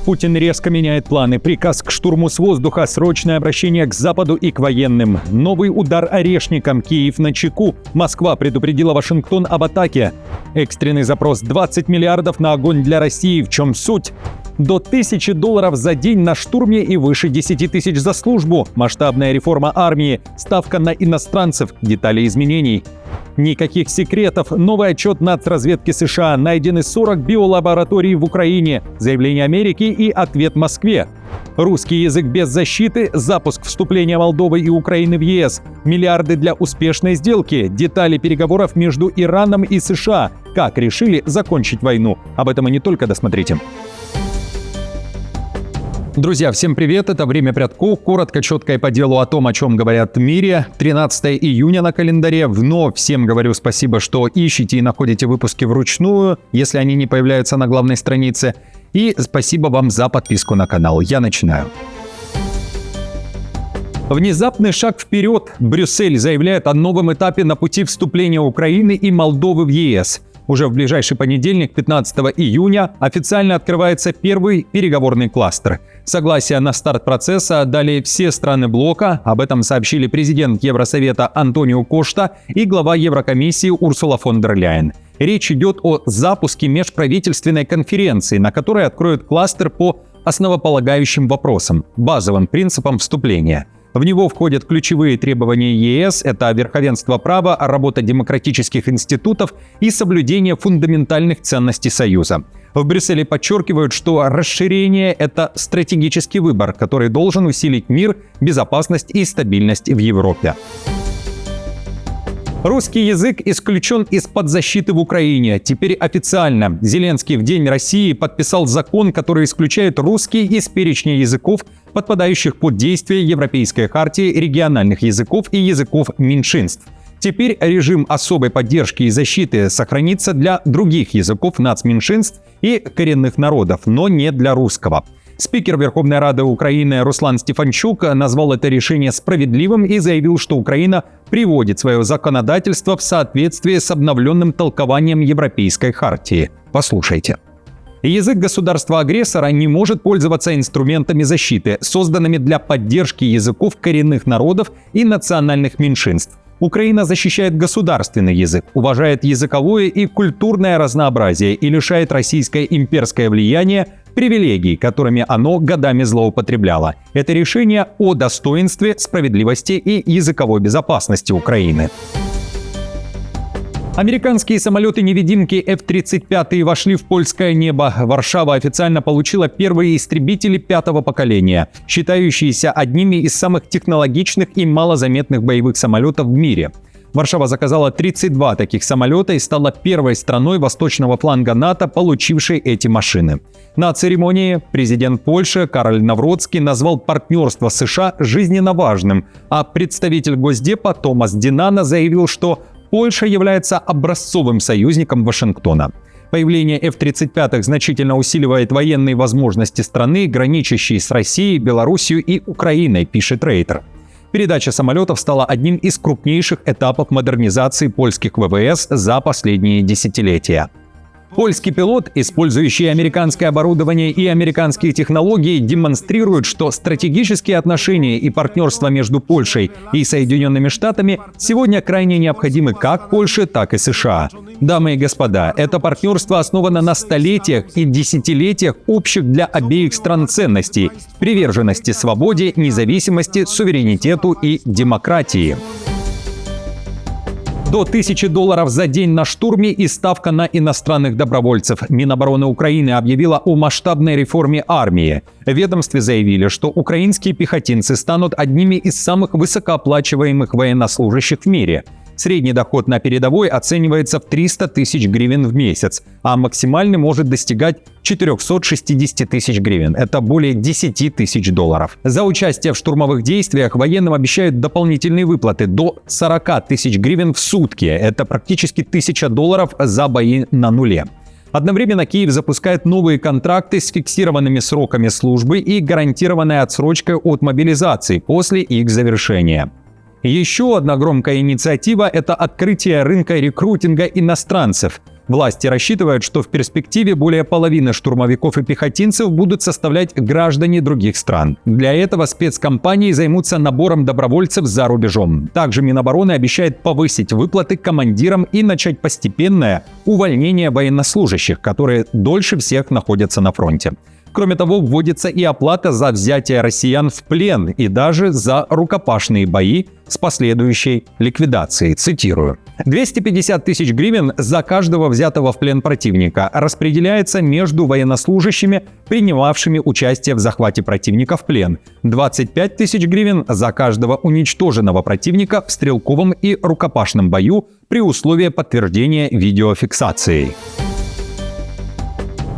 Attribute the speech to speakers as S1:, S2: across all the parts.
S1: Путин резко меняет планы. Приказ к штурму с воздуха, срочное обращение к Западу и к военным. Новый удар орешникам. Киев на чеку. Москва предупредила Вашингтон об атаке. Экстренный запрос 20 миллиардов на огонь для России. В чем суть? До $1000 за день на штурме и выше 10 тысяч за службу. Масштабная реформа армии. Ставка на иностранцев. Детали изменений. Никаких секретов. Новый отчет нацразведки США. Найдены 40 биолабораторий в Украине. Заявление Америки и ответ Москве. Русский язык без защиты. Запуск вступления Молдовы и Украины в ЕС. Миллиарды для успешной сделки. Детали переговоров между Ираном и США. Как решили закончить войну. Об этом и не только, досмотрите. Друзья, всем привет, это «Время прятков». Коротко, четко и по делу о том, о чем говорят в мире. 13 июня на календаре. Вновь всем говорю спасибо, что ищете и находите выпуски вручную, если они не появляются на главной странице. И спасибо вам за подписку на канал. Я начинаю. Внезапный шаг вперед. Брюссель заявляет о новом этапе на пути вступления Украины и Молдовы в ЕС. Уже в ближайший понедельник, 15 июня, официально открывается первый переговорный кластер. Согласие на старт процесса дали все страны блока. Об этом сообщили президент Евросовета Антонио Кошта и глава Еврокомиссии Урсула фон дер Ляйен. Речь идет о запуске межправительственной конференции, на которой откроют кластер по основополагающим вопросам, базовым принципам вступления. В него входят ключевые требования ЕС – это верховенство права, работа демократических институтов и соблюдение фундаментальных ценностей Союза. В Брюсселе подчеркивают, что расширение – это стратегический выбор, который должен усилить мир, безопасность и стабильность в Европе. Русский язык исключен из-под защиты в Украине. Теперь официально. Зеленский в День России подписал закон, который исключает русский из перечня языков, подпадающих под действие Европейской хартии региональных языков и языков меньшинств. Теперь режим особой поддержки и защиты сохранится для других языков нацменьшинств и коренных народов, но не для русского. Спикер Верховной Рады Украины Руслан Стефанчук назвал это решение справедливым и заявил, что Украина приводит свое законодательство в соответствие с обновленным толкованием Европейской хартии. Послушайте. Язык государства-агрессора не может пользоваться инструментами защиты, созданными для поддержки языков коренных народов и национальных меньшинств. Украина защищает государственный язык, уважает языковое и культурное разнообразие и лишает российское имперское влияние привилегий, которыми оно годами злоупотребляло. Это решение о достоинстве, справедливости и языковой безопасности Украины. Американские самолеты-невидимки F-35 вошли в польское небо. Варшава официально получила первые истребители 5-го поколения, считающиеся одними из самых технологичных и малозаметных боевых самолетов в мире. Варшава заказала 32 таких самолета и стала первой страной восточного фланга НАТО, получившей эти машины. На церемонии президент Польши Кароль Навроцкий назвал партнерство США жизненно важным, а представитель Госдепа Томас Динана заявил, что Польша является образцовым союзником Вашингтона. Появление F-35 значительно усиливает военные возможности страны, граничащей с Россией, Белоруссией и Украиной, пишет Рейтер. Передача самолетов стала одним из крупнейших этапов модернизации польских ВВС за последние десятилетия. Польский пилот, использующий американское оборудование и американские технологии, демонстрирует, что стратегические отношения и партнерство между Польшей и Соединенными Штатами сегодня крайне необходимы как Польше, так и США. Дамы и господа, это партнерство основано на столетиях и десятилетиях общих для обеих стран ценностей – приверженности свободе, независимости, суверенитету и демократии. До $1000 за день на штурме и ставка на иностранных добровольцев. Минобороны Украины объявила о масштабной реформе армии. В ведомстве заявили, что украинские пехотинцы станут одними из самых высокооплачиваемых военнослужащих в мире. Средний доход на передовой оценивается в 300 тысяч гривен в месяц, а максимальный может достигать 460 тысяч гривен. Это более 10 тысяч долларов. За участие в штурмовых действиях военным обещают дополнительные выплаты до 40 тысяч гривен в сутки. Это практически $1000 за бои на нуле. Одновременно Киев запускает новые контракты с фиксированными сроками службы и гарантированной отсрочкой от мобилизации после их завершения. Еще одна громкая инициатива – это открытие рынка рекрутинга иностранцев. Власти рассчитывают, что в перспективе более половины штурмовиков и пехотинцев будут составлять граждане других стран. Для этого спецкомпании займутся набором добровольцев за рубежом. Также Минобороны обещает повысить выплаты командирам и начать постепенное увольнение военнослужащих, которые дольше всех находятся на фронте. Кроме того, вводится и оплата за взятие россиян в плен и даже за рукопашные бои с последующей ликвидацией. Цитирую. 250 тысяч гривен за каждого взятого в плен противника распределяется между военнослужащими, принимавшими участие в захвате противника в плен. 25 тысяч гривен за каждого уничтоженного противника в стрелковом и рукопашном бою при условии подтверждения видеофиксацией.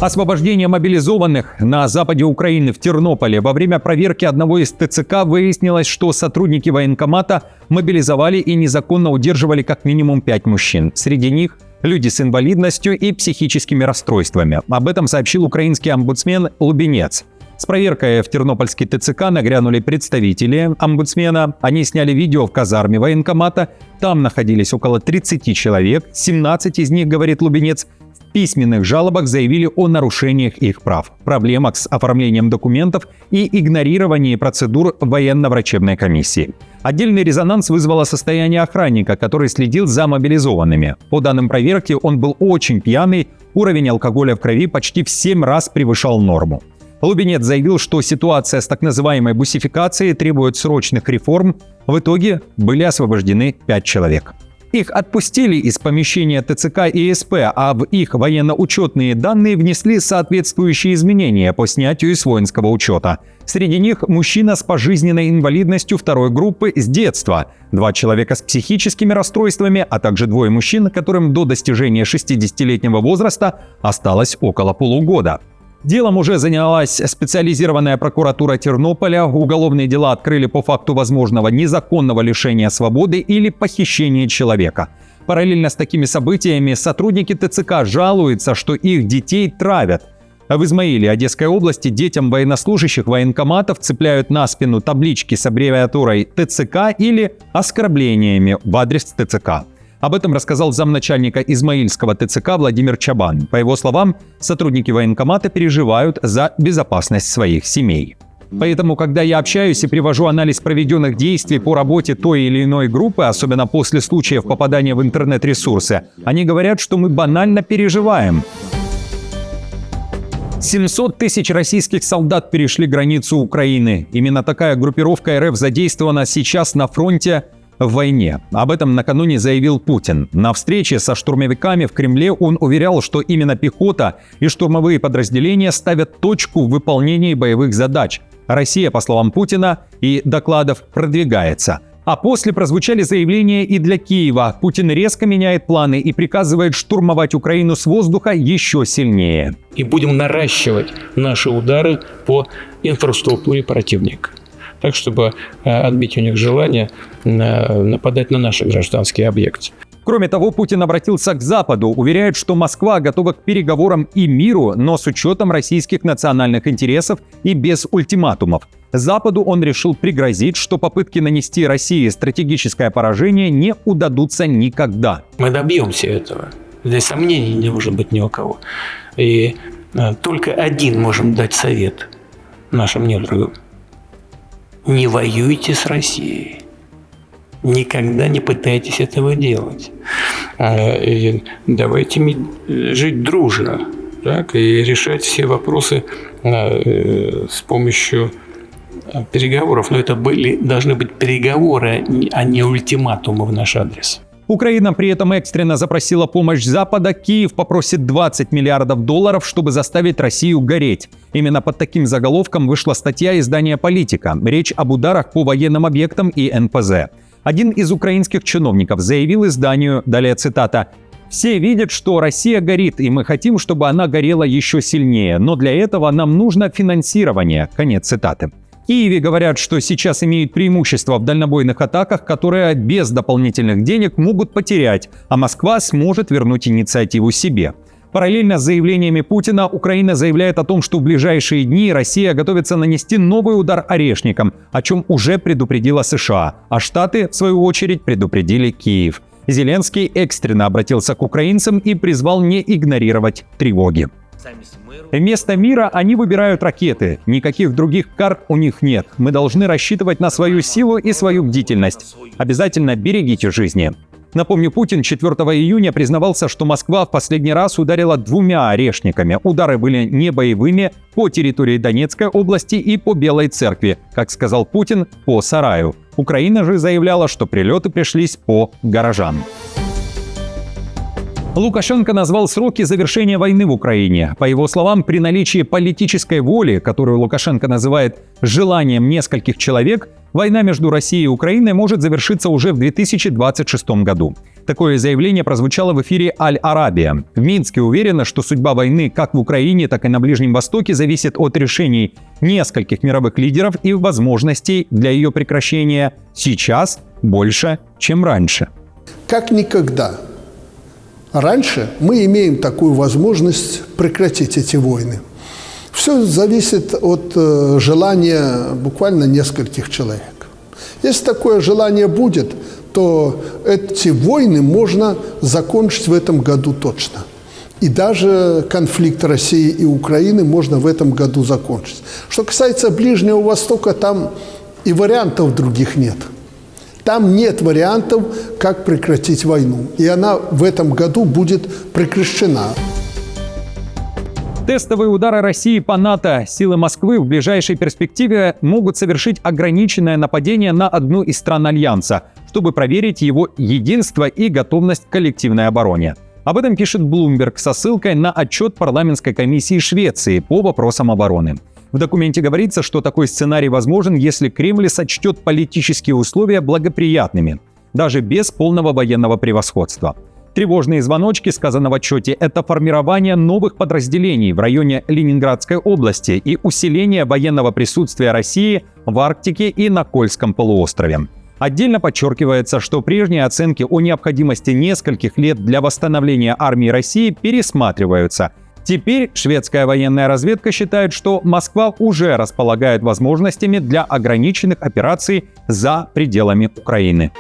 S1: Освобождение мобилизованных на западе Украины в Тернополе. Во время проверки одного из ТЦК выяснилось, что сотрудники военкомата мобилизовали и незаконно удерживали как минимум 5 мужчин. Среди них люди с инвалидностью и психическими расстройствами. Об этом сообщил украинский омбудсмен Лубенец. С проверкой в тернопольский ТЦК нагрянули представители омбудсмена. Они сняли видео в казарме военкомата. Там находились около 30 человек. 17 из них, говорит Лубенец, в письменных жалобах заявили о нарушениях их прав, проблемах с оформлением документов и игнорировании процедур военно-врачебной комиссии. Отдельный резонанс вызвало состояние охранника, который следил за мобилизованными. По данным проверки, он был очень пьяный, уровень алкоголя в крови почти в 7 раз превышал норму. Лубенец заявил, что ситуация с так называемой бусификацией требует срочных реформ. В итоге были освобождены 5 человек. Их отпустили из помещения ТЦК и СП, а в их военно-учетные данные внесли соответствующие изменения по снятию с воинского учета. Среди них мужчина с пожизненной инвалидностью 2-й группы с детства, 2 человека с психическими расстройствами, а также 2 мужчин, которым до достижения 60-летнего возраста осталось около полугода. Делом уже занялась специализированная прокуратура Тернополя. Уголовные дела открыли по факту возможного незаконного лишения свободы или похищения человека. Параллельно с такими событиями сотрудники ТЦК жалуются, что их детей травят. В Измаиле, Одесской области, детям военнослужащих военкоматов цепляют на спину таблички с аббревиатурой ТЦК или оскорблениями в адрес ТЦК. Об этом рассказал замначальника Измаильского ТЦК Владимир Чабан. По его словам, сотрудники военкомата переживают за безопасность своих семей. Поэтому, когда я общаюсь и привожу анализ проведенных действий по работе той или иной группы, особенно после случаев попадания в интернет-ресурсы, они говорят, что мы банально переживаем. 700 тысяч российских солдат перешли границу Украины. Именно такая группировка РФ задействована сейчас на фронте в войне. Об этом накануне заявил Путин. На встрече со штурмовиками в Кремле он уверял, что именно пехота и штурмовые подразделения ставят точку в выполнении боевых задач. Россия, по словам Путина и докладов, продвигается. А после прозвучали заявления и для Киева. Путин резко меняет планы и приказывает штурмовать Украину с воздуха еще сильнее.
S2: И будем наращивать наши удары по инфраструктуре противника, так, чтобы отбить у них желание нападать на наши гражданские объекты.
S1: Кроме того, Путин обратился к Западу, уверяет, что Москва готова к переговорам и миру, но с учетом российских национальных интересов и без ультиматумов. Западу он решил пригрозить, что попытки нанести России стратегическое поражение не удадутся никогда.
S2: Мы добьемся этого. Здесь сомнений не может быть ни у кого. И только один можем дать совет нашим недругам. Не воюйте с Россией. Никогда не пытайтесь этого делать. И давайте жить дружно, так, и решать все вопросы с помощью переговоров. Но это должны быть переговоры, а не ультиматумы в наш адрес.
S1: Украина при этом экстренно запросила помощь Запада. Киев попросит $20 миллиардов, чтобы заставить Россию гореть. Именно под таким заголовком вышла статья издания «Политика». Речь об ударах по военным объектам и НПЗ. Один из украинских чиновников заявил изданию, далее цитата, «Все видят, что Россия горит, и мы хотим, чтобы она горела еще сильнее, но для этого нам нужно финансирование». Конец цитаты. В Киеве говорят, что сейчас имеют преимущество в дальнобойных атаках, которые без дополнительных денег могут потерять, а Москва сможет вернуть инициативу себе. Параллельно с заявлениями Путина Украина заявляет о том, что в ближайшие дни Россия готовится нанести новый удар орешникам, о чем уже предупредила США, а Штаты, в свою очередь, предупредили Киев. Зеленский экстренно обратился к украинцам и призвал не игнорировать тревоги. Вместо мира они выбирают ракеты. Никаких других карт у них нет. Мы должны рассчитывать на свою силу и свою бдительность. Обязательно берегите жизни. Напомню, Путин 4 июня признавался, что Москва в последний раз ударила 2 орешниками. Удары были не боевыми по территории Донецкой области и по Белой церкви, как сказал Путин, по Сараю. Украина же заявляла, что прилеты пришлись по горожанам. Лукашенко назвал сроки завершения войны в Украине. По его словам, при наличии политической воли, которую Лукашенко называет желанием нескольких человек, война между Россией и Украиной может завершиться уже в 2026 году. Такое заявление прозвучало в эфире «Аль-Арабия». В Минске уверены, что судьба войны как в Украине, так и на Ближнем Востоке зависит от решений нескольких мировых лидеров и возможностей для ее прекращения сейчас больше, чем раньше.
S3: Как никогда раньше мы имеем такую возможность прекратить эти войны. Все зависит от желания буквально нескольких человек. Если такое желание будет, то эти войны можно закончить в этом году точно. И даже конфликт России и Украины можно в этом году закончить. Что касается Ближнего Востока, там и вариантов других нет. Там нет вариантов, как прекратить войну. И она в этом году будет прекращена.
S1: Тестовые удары России по НАТО силы Москвы в ближайшей перспективе могут совершить ограниченное нападение на одну из стран Альянса, чтобы проверить его единство и готовность к коллективной обороне. Об этом пишет Bloomberg со ссылкой на отчет парламентской комиссии Швеции по вопросам обороны. В документе говорится, что такой сценарий возможен, если Кремль сочтет политические условия благоприятными, даже без полного военного превосходства. Тревожные звоночки, сказано в отчете, это формирование новых подразделений в районе Ленинградской области и усиление военного присутствия России в Арктике и на Кольском полуострове. Отдельно подчеркивается, что прежние оценки о необходимости нескольких лет для восстановления армии России пересматриваются. Теперь шведская военная разведка считает, что Москва уже располагает возможностями для ограниченных операций за пределами Украины.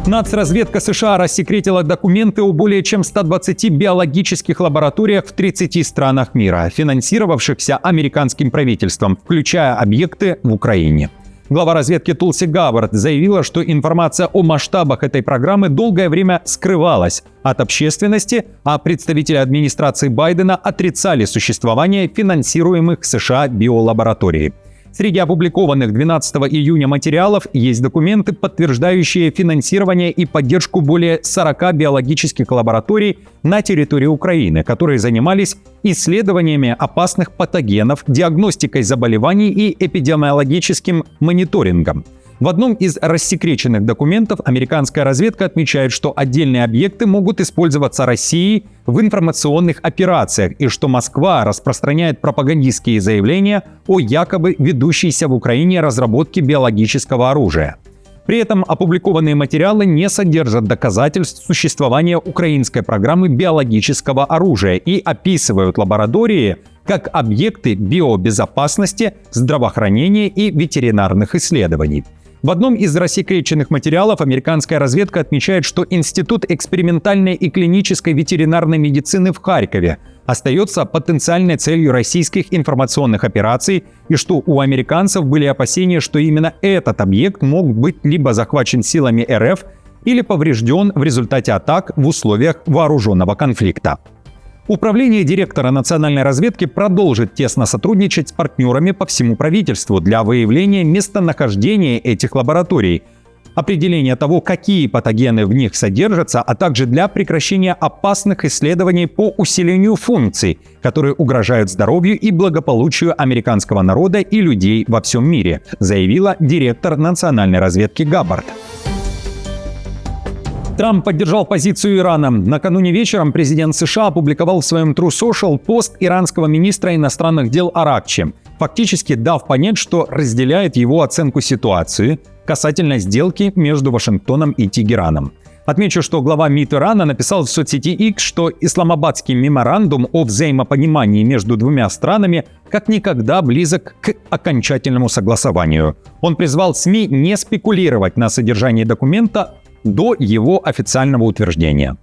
S1: Нацразведка США рассекретила документы о более чем 120 биологических лабораториях в 30 странах мира, финансировавшихся американским правительством, включая объекты в Украине. Глава разведки Тулси Габбард заявила, что информация о масштабах этой программы долгое время скрывалась от общественности, а представители администрации Байдена отрицали существование финансируемых США биолабораторий. Среди опубликованных 12 июня материалов есть документы, подтверждающие финансирование и поддержку более 40 биологических лабораторий на территории Украины, которые занимались исследованиями опасных патогенов, диагностикой заболеваний и эпидемиологическим мониторингом. В одном из рассекреченных документов американская разведка отмечает, что отдельные объекты могут использоваться Россией в информационных операциях и что Москва распространяет пропагандистские заявления о якобы ведущейся в Украине разработке биологического оружия. При этом опубликованные материалы не содержат доказательств существования украинской программы биологического оружия и описывают лаборатории как объекты биобезопасности, здравоохранения и ветеринарных исследований. В одном из рассекреченных материалов американская разведка отмечает, что Институт экспериментальной и клинической ветеринарной медицины в Харькове остается потенциальной целью российских информационных операций и что у американцев были опасения, что именно этот объект мог быть либо захвачен силами РФ или поврежден в результате атак в условиях вооруженного конфликта. Управление директора национальной разведки продолжит тесно сотрудничать с партнерами по всему правительству для выявления местонахождения этих лабораторий, определения того, какие патогены в них содержатся, а также для прекращения опасных исследований по усилению функций, которые угрожают здоровью и благополучию американского народа и людей во всем мире, заявила директор национальной разведки Габбард. Трамп поддержал позицию Ирана. Накануне вечером президент США опубликовал в своем True Social пост иранского министра иностранных дел Аракчи, фактически дав понять, что разделяет его оценку ситуации касательно сделки между Вашингтоном и Тегераном. Отмечу, что глава МИД Ирана написал в соцсети X, что исламабадский меморандум о взаимопонимании между двумя странами как никогда близок к окончательному согласованию. Он призвал СМИ не спекулировать на содержании документа до его официального утверждения.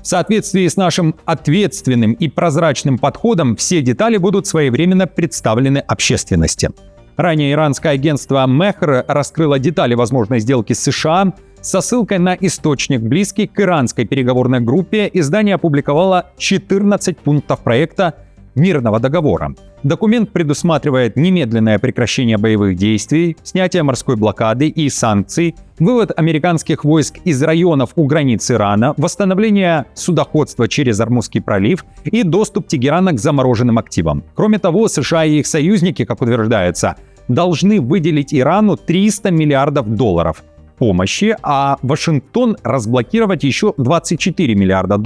S1: В соответствии с нашим ответственным и прозрачным подходом все детали будут своевременно представлены общественности. Ранее иранское агентство Мехр раскрыло детали возможной сделки с США. Со ссылкой на источник, близкий к иранской переговорной группе, издание опубликовало 14 пунктов проекта мирного договора. Документ предусматривает немедленное прекращение боевых действий, снятие морской блокады и санкций, вывод американских войск из районов у границ Ирана, восстановление судоходства через Ормузский пролив и доступ Тегерана к замороженным активам. Кроме того, США и их союзники, как утверждается, должны выделить Ирану $300 миллиардов помощи, а Вашингтон разблокировать еще $24 миллиарда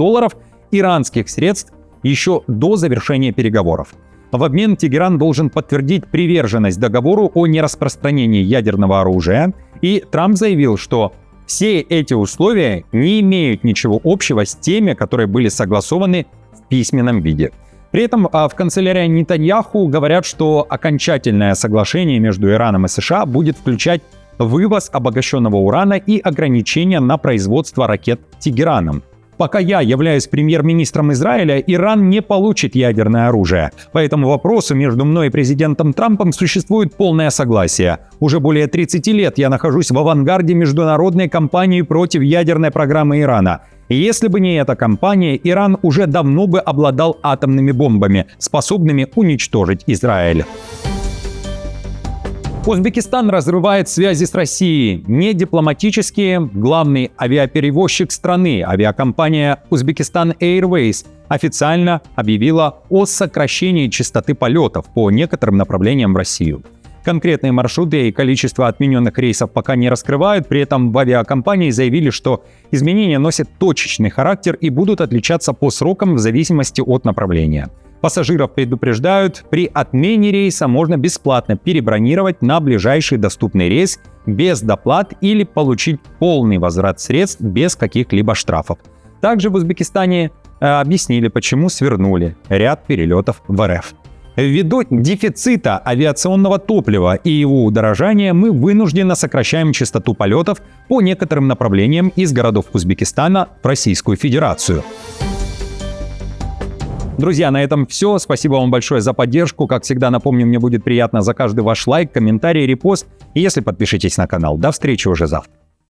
S1: иранских средств еще до завершения переговоров. В обмен Тегеран должен подтвердить приверженность договору о нераспространении ядерного оружия, и Трамп заявил, что все эти условия не имеют ничего общего с теми, которые были согласованы в письменном виде. При этом в канцелярии Нетаньяху говорят, что окончательное соглашение между Ираном и США будет включать вывоз обогащенного урана и ограничения на производство ракет Тегераном. Пока я являюсь премьер-министром Израиля, Иран не получит ядерное оружие. По этому вопросу между мной и президентом Трампом существует полное согласие. Уже более 30 лет я нахожусь в авангарде международной кампании против ядерной программы Ирана. И если бы не эта кампания, Иран уже давно бы обладал атомными бомбами, способными уничтожить Израиль. Узбекистан разрывает связи с Россией. Не дипломатические. Главный авиаперевозчик страны, авиакомпания Uzbekistan Airways, официально объявила о сокращении частоты полетов по некоторым направлениям в Россию. Конкретные маршруты и количество отмененных рейсов пока не раскрывают, при этом в авиакомпании заявили, что изменения носят точечный характер и будут отличаться по срокам в зависимости от направления. Пассажиров предупреждают, при отмене рейса можно бесплатно перебронировать на ближайший доступный рейс без доплат или получить полный возврат средств без каких-либо штрафов. Также в Узбекистане объяснили, почему свернули ряд перелетов в РФ. Ввиду дефицита авиационного топлива и его удорожания мы вынужденно сокращаем частоту полетов по некоторым направлениям из городов Узбекистана в Российскую Федерацию. Друзья, на этом все. Спасибо вам большое за поддержку. Как всегда, напомню, мне будет приятно за каждый ваш лайк, комментарий, репост. И если подпишитесь на канал. До встречи уже завтра.